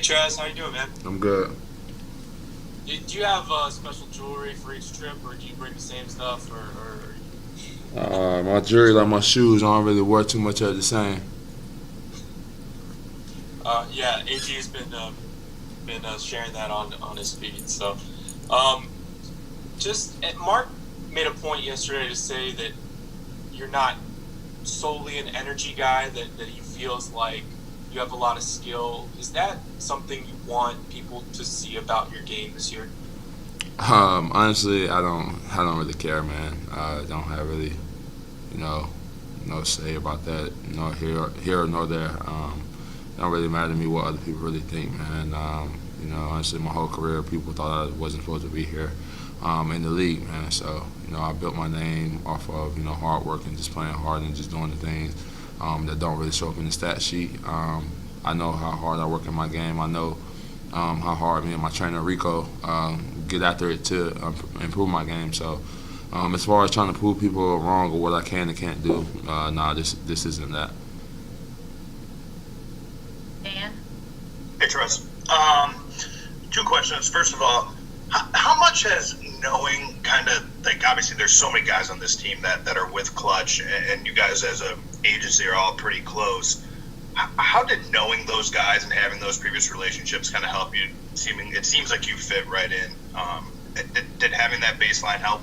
Chaz, how you doing, man? I'm good. Do you have special jewelry for each trip, or do you bring the same stuff, or My jewelry, like my shoes, I don't really wear too much of the same. yeah, AG has been sharing that on his feed. So, um, Mark made a point yesterday to say that you're not solely an energy guy, that he feels like you have a lot of skill. Is that something you want people to see about your game this year? Honestly, I don't really care, man. I don't have really, you know, no say about that. No here or nor there. It don't really matter to me what other people really think, man. Honestly, my whole career, people thought I wasn't supposed to be here, in the league, man. So, I built my name off of, hard work and just playing hard and just doing the things, that don't really show up in the stat sheet. I know how hard I work in my game. I know, how hard me and my trainer Rico, get after it to, improve my game. So, as far as trying to prove people wrong or what I can and can't do, nah, this isn't that. Dan? Hey, Tress. Two questions. First of all, how much has knowing kind of, like, obviously there's so many guys on this team that are with Clutch, and you guys as a agency are all pretty close. How did knowing those guys and having those previous relationships kind of help you? It seems like you fit right in. Did having that baseline help?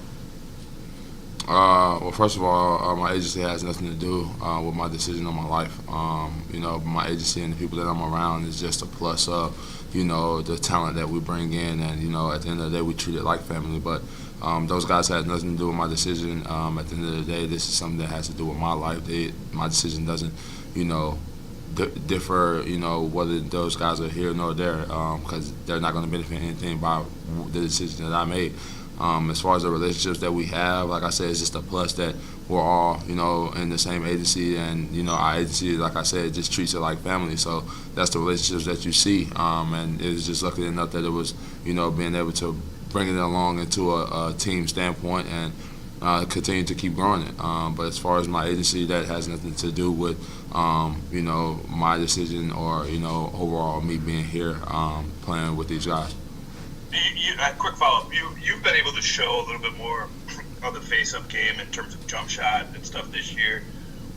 Well, first of all, my agency has nothing to do, with my decision on my life. My agency and the people that I'm around is just a plus of, the talent that we bring in, and at the end of the day, we treat it like family. But those guys had nothing to do with my decision. At the end of the day, this is something that has to do with my life. My decision doesn't, differ, whether those guys are here nor there, because they're not going to benefit anything by the decision that I made. As far as the relationships that we have, like I said, it's just a plus that we're all, in the same agency, and our agency, like I said, just treats it like family. So that's the relationships that you see, and it was just lucky enough that it was, being able to bring it along into a team standpoint and continue to keep growing it. But as far as my agency, that has nothing to do with, my decision or overall me being here, playing with these guys. Quick follow-up. You've been able to show a little bit more of the face-up game in terms of jump shot and stuff this year.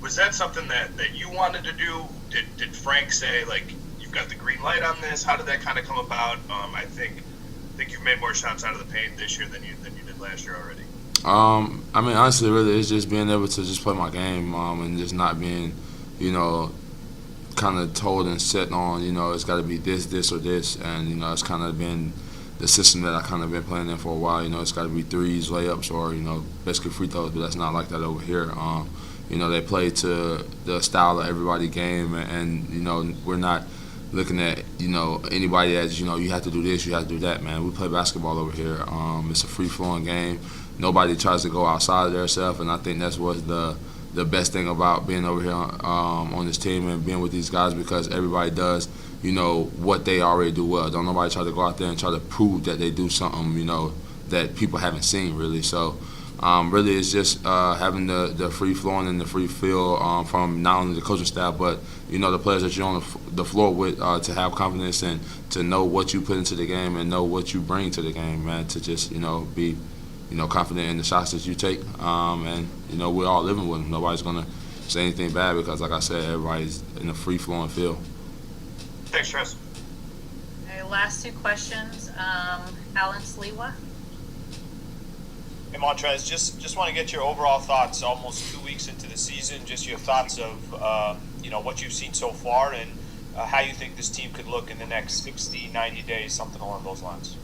Was that something that you wanted to do? Did Frank say, like, you've got the green light on this? How did that kind of come about? I think you've made more shots out of the paint this year than you did last year already. Honestly, really, it's just being able to just play my game, and just not being, kind of told and set on, it's got to be this, or this, and it's kind of been the system that I kind of been playing in for a while. It's got to be threes, layups, or basically free throws. But that's not like that over here. They play to the style of everybody game, and we're not looking at anybody as you have to do this, you have to do that. Man, we play basketball over here. It's a free flowing game. Nobody tries to go outside of themselves, and I think that's what's the best thing about being over here, on this team and being with these guys, because everybody does what they already do well. Don't nobody try to go out there and try to prove that they do something, that people haven't seen really. So, really it's just having the free flowing and the free feel, from not only the coaching staff, but, the players that you're on the floor with, to have confidence and to know what you put into the game and know what you bring to the game, man, to just, be, confident in the shots that you take. We're all living with them. Nobody's going to say anything bad because, like I said, everybody's in a free-flowing feel. Thanks, Tress. Okay, last two questions. Alan Sliwa. Hey, Montrez, just want to get your overall thoughts almost 2 weeks into the season, just your thoughts of, what you've seen so far and how you think this team could look in the next 60, 90 days, something along those lines.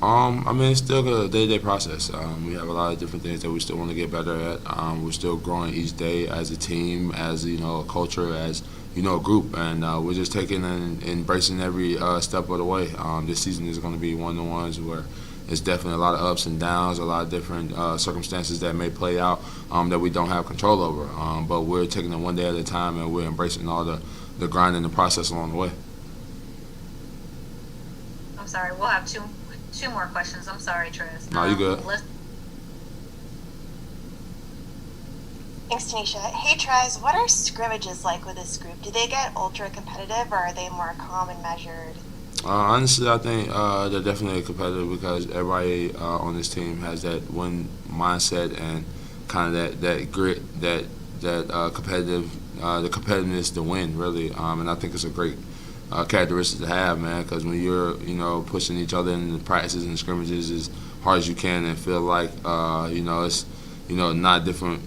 It's still a day-to-day process. We have a lot of different things that we still want to get better at. We're still growing each day as a team, as, a culture, as, a group. And we're just taking and embracing every step of the way. This season is going to be one of the ones where it's definitely a lot of ups and downs, a lot of different circumstances that may play out, that we don't have control over. But we're taking it one day at a time, and we're embracing all the grind and the process along the way. I'm sorry, we'll have two more questions. I'm sorry, Trez. No, you good. Thanks, Tanisha. Hey, Trez, what are scrimmages like with this group? Do they get ultra competitive, or are they more calm and measured? Honestly, I think they're definitely competitive because everybody on this team has that win mindset and kind of that grit, that competitive, the competitiveness to win, really. And I think it's a great characteristic to have, man. Because when you're, pushing each other in the practices and scrimmages as hard as you can, and feel like, it's, not different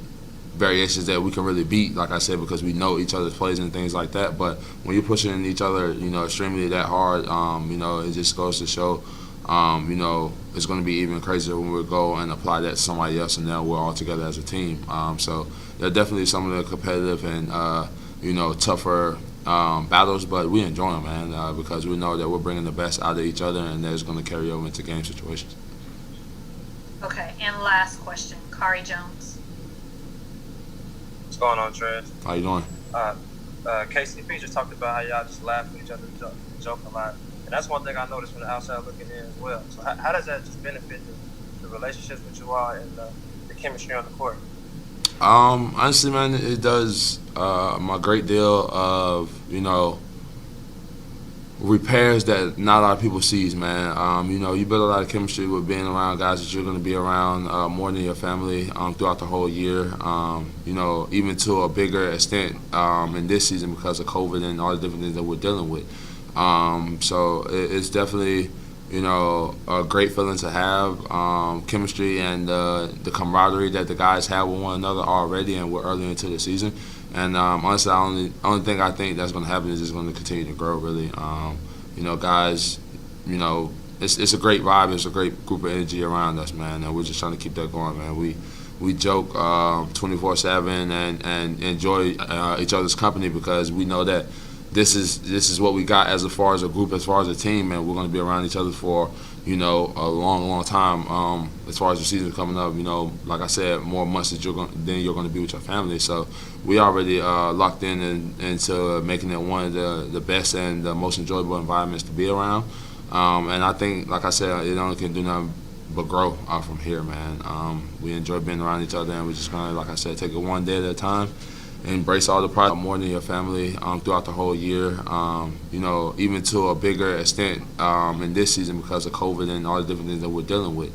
variations that we can really beat, like I said, because we know each other's plays and things like that. But when you're pushing each other, extremely that hard, it just goes to show, it's going to be even crazier when we go and apply that to somebody else, and now we're all together as a team. So they're definitely some of the competitive and, tougher battles, but we enjoy them, man, because we know that we're bringing the best out of each other, and that's going to carry over into game situations. Okay, and last question, Kari Jones. What's going on, Trez? How you doing? KCP just talked about how y'all just laugh at each other, joke a lot, and that's one thing I noticed from the outside looking in as well. So how does that just benefit the relationships with you all and the chemistry on the court? Honestly, man, it does a great deal of, repairs that not a lot of people sees, man. You build a lot of chemistry with being around guys that you're going to be around more than your family throughout the whole year. Even to a bigger extent in this season because of COVID and all the different things that we're dealing with. So it's definitely, a great feeling to have chemistry and the camaraderie that the guys have with one another already, and we're early into the season. And honestly, the only thing I think that's going to happen is it's going to continue to grow, really. Guys, it's a great vibe. It's a great group of energy around us, man. And we're just trying to keep that going, man. We joke 24/7 and enjoy each other's company because we know that this is what we got as far as a group, as far as a team, and we're going to be around each other for a long time. As far as the season coming up, like I said, more months that you're going to be with your family. So we already locked in into making it one of the best and the most enjoyable environments to be around. And I think, like I said, it only can do nothing but grow from here, man. We enjoy being around each other, and we're just going to, like I said, take it one day at a time. Embrace all the process more than your family throughout the whole year. Even to a bigger extent in this season because of COVID and all the different things that we're dealing with.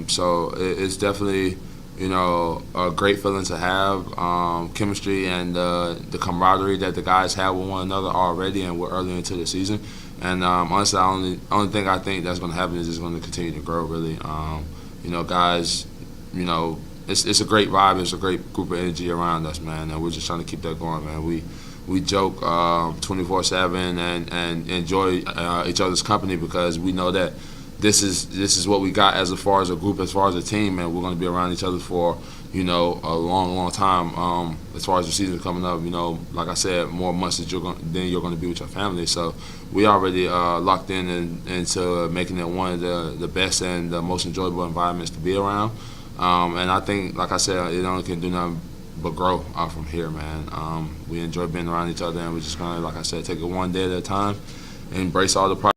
So it's definitely, a great feeling to have chemistry and the camaraderie that the guys have with one another already, and we're early into the season. And honestly, the only thing I think that's going to happen is it's going to continue to grow, really. Guys, it's a great vibe. It's a great group of energy around us, man, and we're just trying to keep that going, man. We joke 24/7 and enjoy each other's company because we know that this is what we got as far as a group, as far as a team, and we're going to be around each other for a long time. As far as the season coming up, like I said, more months that you're going to be with your family. So we already locked in into making it one of the best and the most enjoyable environments to be around. And I think, like I said, it only can do nothing but grow from here, man. We enjoy being around each other, and we're just going to, like I said, take it one day at a time, embrace all the